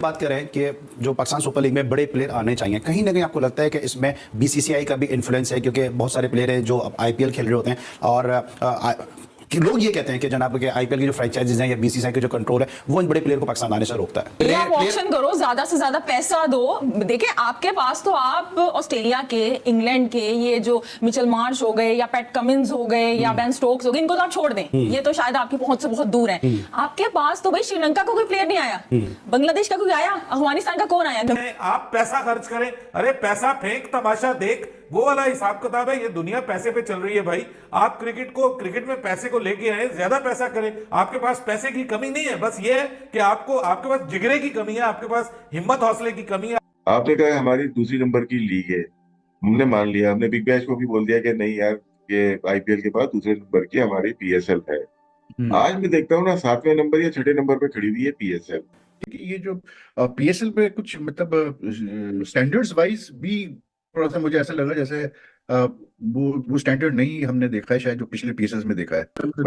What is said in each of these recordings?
बात कर रहे हैं कि जो पाकिस्तान सुपर लीग में बड़े प्लेयर आने चाहिए, कहीं ना कहीं आपको लगता है कि इसमें बीसीसीआई का भी इन्फ्लुएंस है, क्योंकि बहुत सारे प्लेयर हैं जो आईपीएल खेल रहे होते हैं और कि लोग ये कहते हैं कि जनाब के आईपीएल की जो फ्रेंचाइजीज हैं या बीसीसीआई का जो कंट्रोल है वो इन बड़े प्लेयर को पाकिस्तान आने से रोकता है। आप ऑप्शन करो, ज्यादा से ज्यादा पैसा दो। देखिए आपके पास तो आप ऑस्ट्रेलिया के, इंग्लैंड के ये जो मिचेल मार्श हो गए या पैट कमिंस हो गए या बेन स्टोक्स हो गए, इनको तो आप छोड़ दें, ये तो शायद आपकी पहुंच से बहुत दूर है। आपके पास तो भाई श्रीलंका का कोई प्लेयर नहीं आया, बांग्लादेश का कोई आया, अफगानिस्तान का कौन आया? आप पैसा खर्च करें, अरे पैसा फेंक तमाशा देख, वो वाला हिसाब किताब है। ये दुनिया पैसे पे चल रही है भाई। आप क्रिकेट में पैसे को लेके आए, ज्यादा पैसा करें। आपके पास पैसे की कमी नहीं है, बस ये है कि आपके पास जिगरे की कमी है, आपके पास हिम्मत हौसले की कमी है। आपने कहा हमारी दूसरी नंबर की लीग है, हमने मान लिया, हमने बिग बैश को भी बोल दिया कि नहीं यार, ये आईपीएल के बाद दूसरे नंबर की हमारी पीएसएल है। आज मैं देखता हूँ ना 7वें नंबर या 6ठे नंबर पे खड़ी हुई है पीएसएल। ये जो पीएसएल पे कुछ मतलब स्टैंडर्ड्स वाइज भी थोड़ा सा मुझे ऐसा लगा जैसे वो स्टैंडर्ड नहीं हमने देखा है शायद जो पिछले पीएसएल में देखा है।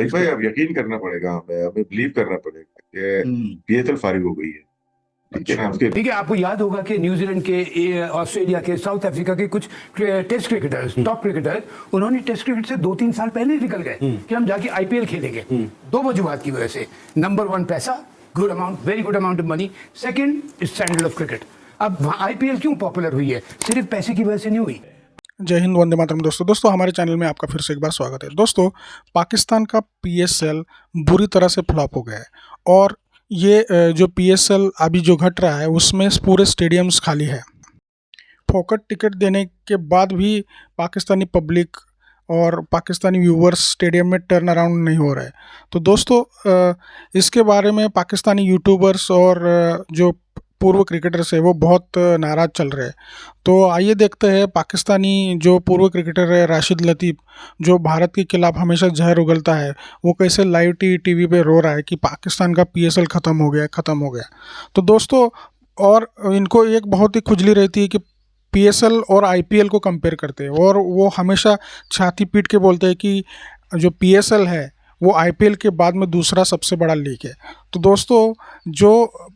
भाई अब यकीन करना पड़ेगा, हमें बिलीव करना पड़ेगा कि पीएसएल फारिग हो गई है। ठीक है, आपको याद होगा कि न्यूजीलैंड के, ऑस्ट्रेलिया के, साउथ अफ्रीका के कुछ टेस्ट क्रिकेटर्स, टॉप क्रिकेटर्स, उन्होंने टेस्ट क्रिकेट से 2-3 साल पहले निकल गए कि हम जाके आईपीएल खेलेंगे। दो वजूहात की वजह से, नंबर 1 पैसा, good amount, very good amount of money, second standard of cricket. अब आईपीएल क्यों पॉपुलर हुई है? सिर्फ पैसे की वजह से नहीं हुई। जय हिंद, वंदे मातरम। दोस्तों हमारे चैनल में आपका फिर से एक बार स्वागत है। दोस्तों, पाकिस्तान का पीएसएल बुरी तरह से फ्लॉप हो गया है और ये जो पीएसएल अभी जो घट रहा है उसमें पूरे स्टेडियम्स खाली है। फोकट टिकट देने के बाद भी पाकिस्तानी पब्लिक और पाकिस्तानी व्यूवर्स स्टेडियम में टर्न अराउंड नहीं हो रहे। तो दोस्तों, इसके बारे में पाकिस्तानी यूट्यूबर्स और जो पूर्व क्रिकेटर्स है वो बहुत नाराज़ चल रहे हैं। तो आइए देखते हैं पाकिस्तानी जो पूर्व क्रिकेटर है राशिद लतीफ़, जो भारत के खिलाफ हमेशा जहर उगलता है, वो कैसे लाइव टीवी पे रो रहा है कि पाकिस्तान का पीएसएल ख़त्म हो गया। तो दोस्तों, और इनको एक बहुत ही खुजली रहती है कि पीएसएल और आईपीएल को कंपेयर करते हैं और वो हमेशा छाती पीट के बोलते हैं कि जो पीएसएल है वो आईपीएल के बाद में दूसरा सबसे बड़ा लीग है। तो दोस्तों, जो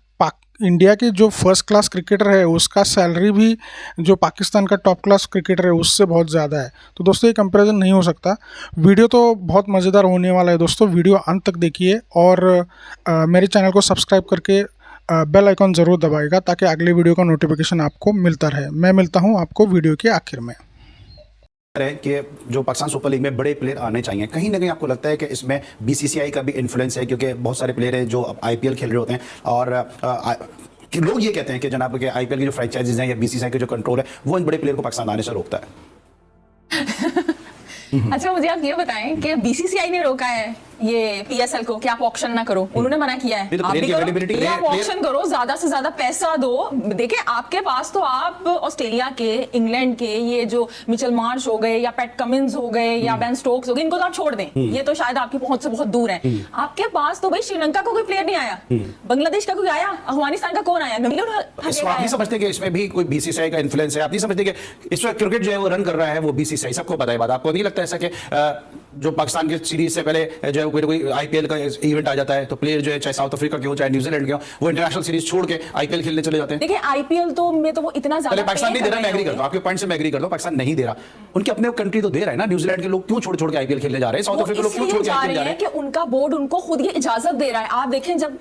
इंडिया के जो फर्स्ट क्लास क्रिकेटर है उसका सैलरी भी जो पाकिस्तान का टॉप क्लास क्रिकेटर है उससे बहुत ज़्यादा है। तो दोस्तों, ये कंपैरिजन नहीं हो सकता। वीडियो तो बहुत मज़ेदार होने वाला है दोस्तों, वीडियो अंत तक देखिए और मेरे चैनल को सब्सक्राइब करके बेल आइकॉन ज़रूर दबाइएगा ताकि अगले वीडियो का नोटिफिकेशन आपको मिलता रहे। मैं मिलता हूँ आपको वीडियो के आखिर में। कि जो पाकिस्तान सुपर लीग में बड़े प्लेयर आने चाहिए, कहीं ना कहीं आपको लगता है कि इसमें बीसीसीआई का भी इन्फ्लुएंस है, क्योंकि बहुत सारे प्लेयर हैं जो आईपीएल खेल रहे होते हैं और कि लोग ये कहते हैं कि जनाब के आईपीएल की जो फ्रेंचाइजीज हैं या बीसीसीआई का जो कंट्रोल है वो इन बड़े प्लेयर को पाकिस्तान आने से रोकता है। अच्छा, मुझे आप ये बताएं कि बीसीसीआई ने रोका है ये पीएसएल को कि आप ऑक्शन ना करो, उन्होंने मना किया है। आप भी करो, आप ऑक्शन करो, ज्यादा से ज्यादा पैसा दो। देखिए आपके पास तो आप ऑस्ट्रेलिया के, इंग्लैंड के ये जो मिचेल मार्श हो गए या पैट कमिंस हो गए या बेन स्टोक्स हो गए, इनको तो आप छोड़ दें, ये तो शायद आपकी पहुंच से बहुत दूर है। आपके पास तो भाई श्रीलंका का कोई प्लेयर नहीं आया, बांग्लादेश का कोई आया, अफगानिस्तान का कौन आया? आप नहीं समझते कि इसमें भी कोई बीसीसीआई का इन्फ्लुएंस है? आप नहीं समझते कि इस वक्त क्रिकेट जो है वो रन कर रहा है वो बीसीसीआई? सबको पता है बात। आपको नहीं लगता ऐसा कि जो पाकिस्तान की सीरीज से पहले जो है कोई आईपीएल का इवेंट आ जाता है तो प्लेयर जो है चाहे साउथ अफ्रीका के हो चाहे न्यूजीलैंड के हो, वो इंटरनेशनल सीरीज छोड़ के आईपीएल खेलने चले जाते हैं। देखिए आईपीएल तो में तो वो इतना ज्यादा पाकिस्तान नहीं दे रहा, मैं एग्री करता हूं, आपके पॉइंट से मैं एग्री करता हूं, पाकिस्तान नहीं दे रहा, उनके अपने कंट्री तो दे रहा है ना। न्यूजीलैंड के लोग क्यों छोड़ के आईपीएल खेलने जा रहे हैं? साउथ अफ्रीका लोग क्यों छोड़ के आईपीएल जा रहे हैं? कि उनका बोर्ड उनको खुद ये इजाजत दे रहा है। आप देखें, जब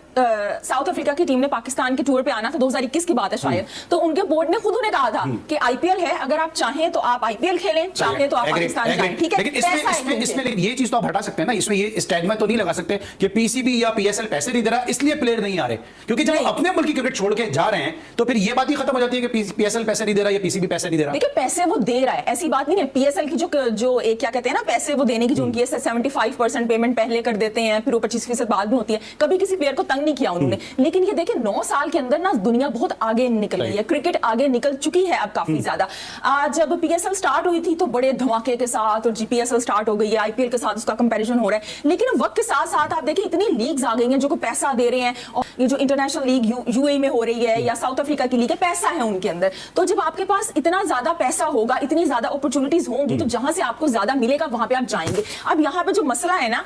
साउथ अफ्रीका की टीम ने पाकिस्तान के टूर पे आना था, 2021 की बात है शायद, तो उनके बोर्ड ने खुद उन्हें कहा था कि आईपीएल है, अगर आप चाहें तो आप आईपीएल खेलें, चाहें तो आप पाकिस्तान जाएं। ठीक है, लेकिन इसमें ये चीज तो आप हटा सकते हैं ना, इसमें ये स्टैग्मा तो नहीं लगा सकते कि पीसीबी या पीएसएल पैसे नहीं दे रहा इसलिए प्लेयर नहीं आ रहे, क्योंकि जब अपने मुल्क की क्रिकेट छोड़ के जा रहे हैं तो फिर ये बात ही खत्म हो जाती है कि पीएसएल पैसे नहीं दे रहा या पीसीबी पैसे नहीं दे रहा। देखिए पैसे वो दे रहा है, ऐसी बात नहीं है। पीएसएल की जो एक क्या कहते हैं ना, पैसे वो देने की जो उनकी 75% पेमेंट पहले कर देते हैं, फिर वो 25% बाद में होती है। कभी किसी प्लेयर को तंग नहीं किया उन्होंने। लेकिन ये देखिए 9 साल के अंदर ना दुनिया बहुत आगे निकल गई है, क्रिकेट आगे निकल चुकी है अब काफी ज्यादा। जब पीएसएल स्टार्ट हुई थी तो बड़े धमाके के साथ, और पीएसएल स्टार्ट हो गई है, आईपीएल के साथ उसका कंपैरिजन हो रहा है, लेकिन वक्त के साथ साथ आप देखिए इतनी लीग्स आ गई हैं जो को पैसा दे रहे हैं, और ये जो इंटरनेशनल लीग यूएई में हो रही है या साउथ अफ्रीका की लीग है, पैसा है उनके अंदर। तो जब आपके पास इतना ज्यादा पैसा होगा, इतनी ज्यादा अपॉर्चुनिटीज होंगी, तो जहां से आपको ज्यादा मिलेगा वहां पे आप जाएंगे। अब यहाँ पे जो मसला है ना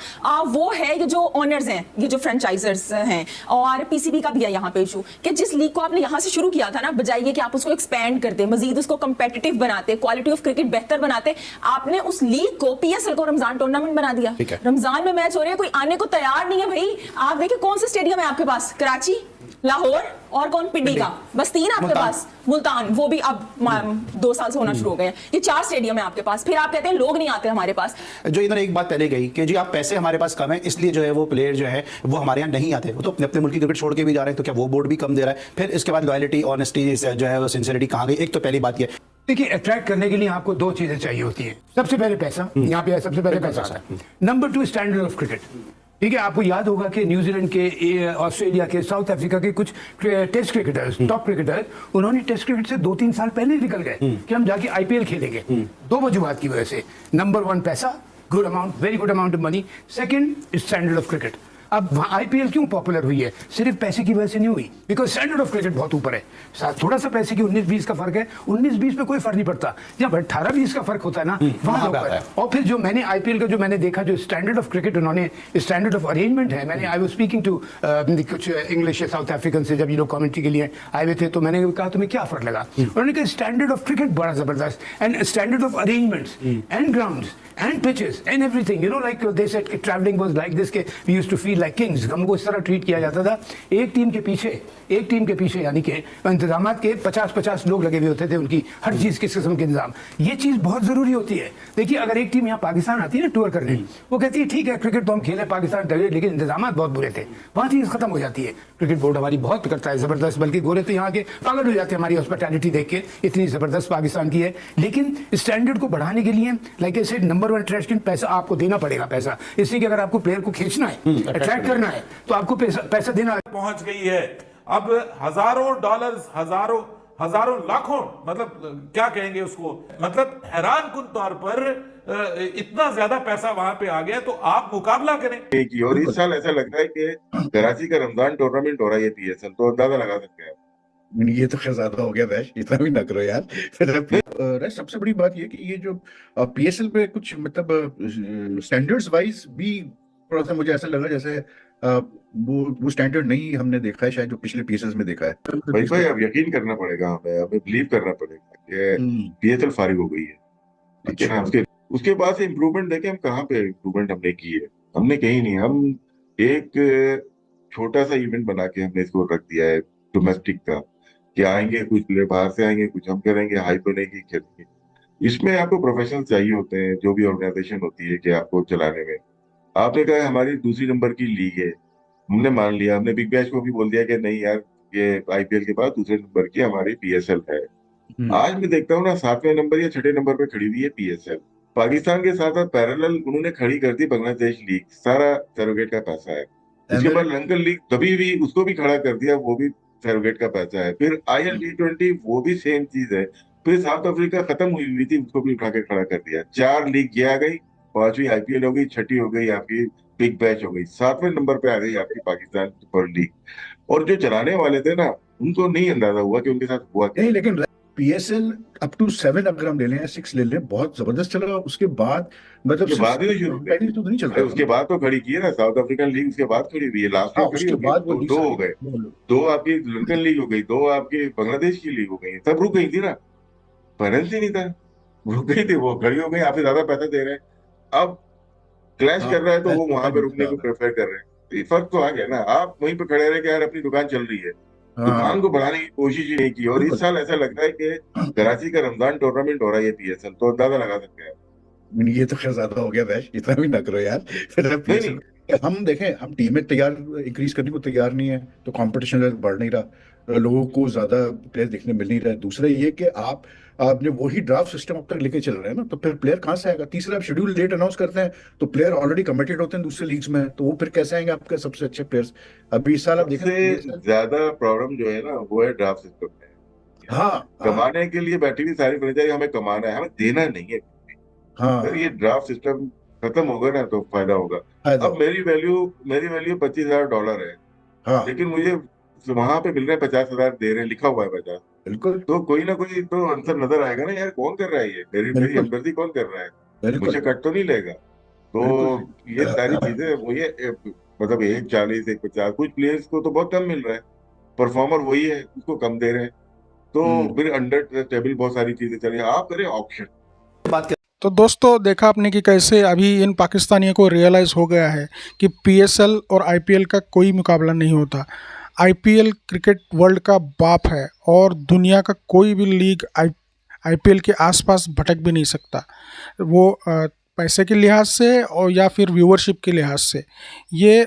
वो है ये जो ऑनर्स हैं, ये जो फ्रेंचाइजर्स हैं, और पीसीबी का भी है यहाँ पे इशू कि जिस लीग को आपने यहाँ से शुरू किया था ना, बजाय ये कि आप उसको एक्सपेंड करते, मजीद उसको कंपेटिटिव बनाते, क्वालिटी ऑफ क्रिकेट बेहतर बनाते, आपने उस लीग को, पीएसएल को रमजान टूर्नामेंट बना दिया। रमजान में मैच हो रहे हैं, कोई आने को तैयार नहीं है भाई। आप देखिए कौन सा स्टेडियम है आपके पास, कराची, लाहौर और कौन, पिंडी का, बस 3 आपके पास, मुल्तान, वो भी अब 2 साल से होना शुरू हो गए हैं। ये 4 स्टेडियम है आपके पास, फिर आप कहते हैं लोग नहीं आते हमारे पास। जो इधर एक बात पहले गई कि जी आप पैसे हमारे पास कम है, इसलिए जो है वो प्लेयर जो है वो हमारे यहाँ नहीं आते, वो तो अपने मुल्क की क्रिकेट छोड़ के भी जा रहे हैं, तो क्या वो बोर्ड भी कम दे रहा है? फिर इसके बाद लॉयल्टी, ऑनेस्टी जो है वो सिंसियरिटी कहाँ गई? एक तो पहली बात ये, देखिए, अट्रैक्ट करने के लिए आपको 2 चीजें चाहिए होती हैं। सबसे पहले पैसा, यहाँ पे सबसे पहले पैसा आता है। Number 2 standard of cricket. ठीक है, आपको याद होगा कि न्यूजीलैंड के, ऑस्ट्रेलिया के, साउथ अफ्रीका के कुछ टेस्ट क्रिकेटर्स, टॉप क्रिकेटर, उन्होंने टेस्ट क्रिकेट से 2-3 साल पहले निकल गए कि हम जाके आईपीएल खेलेंगे। 2 वजूहात की वजह से। नंबर 1 पैसा, good amount, very good amount of money. Second, standard of cricket. अब आईपीएल क्यों पॉपुलर हुई है? सिर्फ पैसे की वजह से नहीं हुई, बिकॉज स्टैंडर्ड ऑफ क्रिकेट बहुत ऊपर है। थोड़ा सा पैसे की 19-20 का फर्क है, 19-20 में कोई फर्क नहीं पड़ता। जब 18-20 का फर्क होता है ना, वहां आता है। और फिर जो मैंने आईपीएल का जो मैंने देखा, जो स्टैंडर्ड ऑफ क्रिकेट उन्होंने, स्टैंडर्ड ऑफ अरेंजमेंट है, मैंने आई वाज स्पीकिंग टू कुछ इंग्लिश साउथ अफ्रीकन से, जब ये लोग कमेंट्री के लिए आए हुए थे, तो मैंने कहा तुम्हें क्या फर्क लगा? उन्होंने कहा स्टैंडर्ड ऑफ क्रिकेट बड़ा जबरदस्त, and standard of arrangements and grounds and pitches and everything, you know, like they said traveling was like this, के we used to feel like kings। हमको इस तरह ट्रीट किया जाता था। एक टीम के पीछे यानी कि इंतजामात के 50-50 लोग लगे हुए होते थे, उनकी हर चीज़ किस किस्म के इंतजाम। ये चीज़ बहुत ज़रूरी होती है। देखिए, अगर एक टीम यहाँ पाकिस्तान आती है ना टूर करने, वो कहती है ठीक है क्रिकेट तो हम खेले पाकिस्तान, लेकिन इंतजाम बहुत बुरे थे, वहाँ चीज़ खत्म हो जाती है। क्रिकेट बोर्ड हमारी बहुत करता है ज़बरदस्त, बल्कि गोरे तो यहाँ के पागल हो जाते हैं हमारी हॉस्पिटैलिटी देख के, इतनी ज़बरदस्त पाकिस्तान की है। लेकिन स्टैंडर्ड को बढ़ाने के लिए, like I said, number 1 attraction, पैसा आपको देना पड़ेगा। पैसा इसलिए कि अगर आपको प्लेयर को खींचना है, अट्रैक्ट करना है, तो आपको पैसा देना है। पहुंच गई है अब हजारों डॉलर्स, हजारों लाखों, मतलब क्या कहेंगे उसको, मतलब हैरान कुन तौर पर इतना ज्यादा पैसा वहां पे आ गया, तो आप मुकाबला करें। और इस साल ऐसा लगता है कि कराची का रमजान टूर्नामेंट हो रहा है पीएसएल, तो अंदाजा लगा सकते हैं। ये तो खैर ज्यादा हो गया वैश, इतना भी ना करो यार। फिर सबसे बड़ी बात ये कि ये जो पीएसएल पे कुछ मतलब स्टैंडर्ड्स वाइज भी थोड़ा सा मुझे ऐसा लगा जैसे वो स्टैंडर्ड नहीं हमने देखा है शायद जो पिछले पीएसएल में देखा है। भाई अब यकीन करना पड़ेगा, हमें बिलीव करना पड़ेगा कि पीएसएल फारिग हो गई है, ठीक है ना। उसके बाद से इम्प्रूवमेंट देखे, हम कहाँ पे इम्प्रूवमेंट हमने की है? हमने कहीं नहीं। हम एक छोटा सा इवेंट बना के हमने इसको रख दिया है डोमेस्टिक का, कि आएंगे कुछ प्लेयर बाहर से आएंगे, कुछ हम करेंगे, हाइप बनेगी, खेलेंगे। इसमें आपको प्रोफेशनल चाहिए होते हैं, जो भी ऑर्गेनाइजेशन होती है कि आपको चलाने में। आपने कहा हमारी दूसरी नंबर की लीग है, हमने मान लिया, हमने बिग बैश को भी बोल दिया कि नहीं यार, ये आईपीएल के बाद दूसरे नंबर की हमारी पीएसएल है। आज मैं देखता हूँ ना 7वें नंबर या 6ठे नंबर पे खड़ी हुई है पीएसएल। पाकिस्तान के साथ साथ पैरेलल उन्होंने खड़ी कर दी बांग्लादेश लीग, सारा सरोगेट का पैसा है। उसके बाद लंकन लीग कभी भी उसको भी खड़ा कर दिया, वो भी सरोगेट का पैसा है। फिर IL T20 वो भी सेम चीज है। फिर साउथ अफ्रीका खत्म हुई थी, उसको भी उठा के खड़ा कर दिया। 4 लीग ये आ गई, 5वीं आईपीएल हो गई, 6ठी हो गई आपकी बिग बैश हो गई, 7वें नंबर पे आ गई आपकी पाकिस्तान सुपर लीग। और जो चलाने वाले थे ना, उनको नहीं अंदाजा हुआ कि उनके साथ हुआ क्या। नहीं, लेकिन पीएसएल अप टू 7 अगर हम ले लें, 6 ले लें, बहुत जबरदस्त चला। उसके बाद मतलब बाद ही शुरू पहले तो नहीं चलता, उसके बाद तो खड़ी की है ना साउथ अफ्रीकन लीग, उसके बाद खड़ी हुई है, लास्ट में खड़ी उसके बाद वो 2 हो गए, 2 आपकी लंकन लीग हो गई, 2 आपकी बांग्लादेश की लीग हो गई, सब रुक गई थी ना, फाइनेंस ही नहीं था, रुक गई थी, वो खड़ी हो गई, आपसे ज्यादा पैसा दे रहे हैं। अब क्लैश कर रहा है तो वो वहां पे रुकने को प्रेफर कर रहे हैं। फर्क तो आ गया ना, आप वहीं पे खड़े रहे कि यार अपनी दुकान चल रही है, दुकान को बढ़ाने की कोशिश ही नहीं की। और इस साल ऐसा लगता है कि कराची का रमजान टूर्नामेंट हो रहा है पीएसएल, तो अंदाजा लगा सकते हैं। ये तो खैर ज्यादा हो गया वैश, इतना भी ना करो यार। फिर हम देखें, हम टीमें तैयार इंक्रीज करने को तैयार नहीं है, तो कंपटीशन बढ़ नहीं रहा, लोगों को ज्यादा प्लेयर देखने मिल नहीं रहा है। दूसरा ये कि आपने वही ड्राफ्ट सिस्टम अब तक लेके चल रहे हैं ना, तो फिर प्लेयर कहाँ से आएगा? तीसरा, आप शेड्यूल लेट अनाउंस करते हैं तो प्लेयर ऑलरेडी कमिटेड होते हैं दूसरे लीग्स में, तो वो फिर कैसे आएंगे आपके सबसे अच्छे प्लेयर्स? अभी इस साल आप देखें, ज्यादा प्रॉब्लम जो है ना वो है ड्राफ्ट सिस्टम में। हाँ, कमाने के लिए बैठी हुई सारी फ्रेंचाइजी, हमें कमाना है, हमें देना नहीं है। हाँ, ये ड्राफ्ट सिस्टम खत्म होगा ना तो फायदा होगा। फायदा अब होगा। मेरी वैल्यू $25,000 है, हाँ लेकिन मुझे वहां पे मिल रहे हैं 50,000 दे रहे हैं, लिखा हुआ है 50। बिल्कुल तो कोई ना कोई तो आंसर नजर आएगा ना यार, कौन कर रहा है ये, मेरी बिल्कुल हमदर्दी कौन कर रहा है, बिल्कुल मुझे कट तो नहीं लेगा। तो बिल्कुल ये सारी चीजें वही है, मतलब 140 150, कुछ प्लेयर्स को तो बहुत कम मिल रहा है, परफॉर्मर वही है उसको कम दे रहे हैं। तो हम्म। फिर अंडर टेबल बहुत सारी चीजें चल रही हैं, आप करें ऑप्शन। बात तो दोस्तों देखा आपने कि कैसे अभी इन पाकिस्तानियों को रियलाइज़ हो गया है कि पीएसएल और आईपीएल का कोई मुकाबला नहीं होता। आईपीएल क्रिकेट वर्ल्ड का बाप है और दुनिया का कोई भी लीग आईपीएल के आसपास भटक भी नहीं सकता, वो पैसे के लिहाज से और या फिर व्यूअरशिप के लिहाज से। ये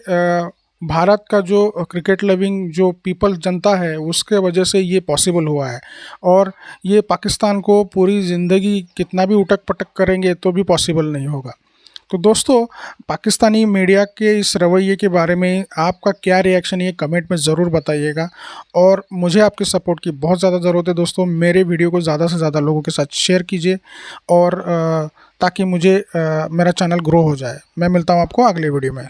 भारत का जो क्रिकेट लविंग जो पीपल जनता है उसके वजह से ये पॉसिबल हुआ है, और ये पाकिस्तान को पूरी ज़िंदगी कितना भी उटक पटक करेंगे तो भी पॉसिबल नहीं होगा। तो दोस्तों पाकिस्तानी मीडिया के इस रवैये के बारे में आपका क्या रिएक्शन है, कमेंट में ज़रूर बताइएगा। और मुझे आपके सपोर्ट की बहुत ज़्यादा ज़रूरत है दोस्तों, मेरे वीडियो को ज़्यादा से ज़्यादा लोगों के साथ शेयर कीजिए और ताकि मुझे मेरा चैनल ग्रो हो जाए। मैं मिलता हूँ आपको अगले वीडियो में।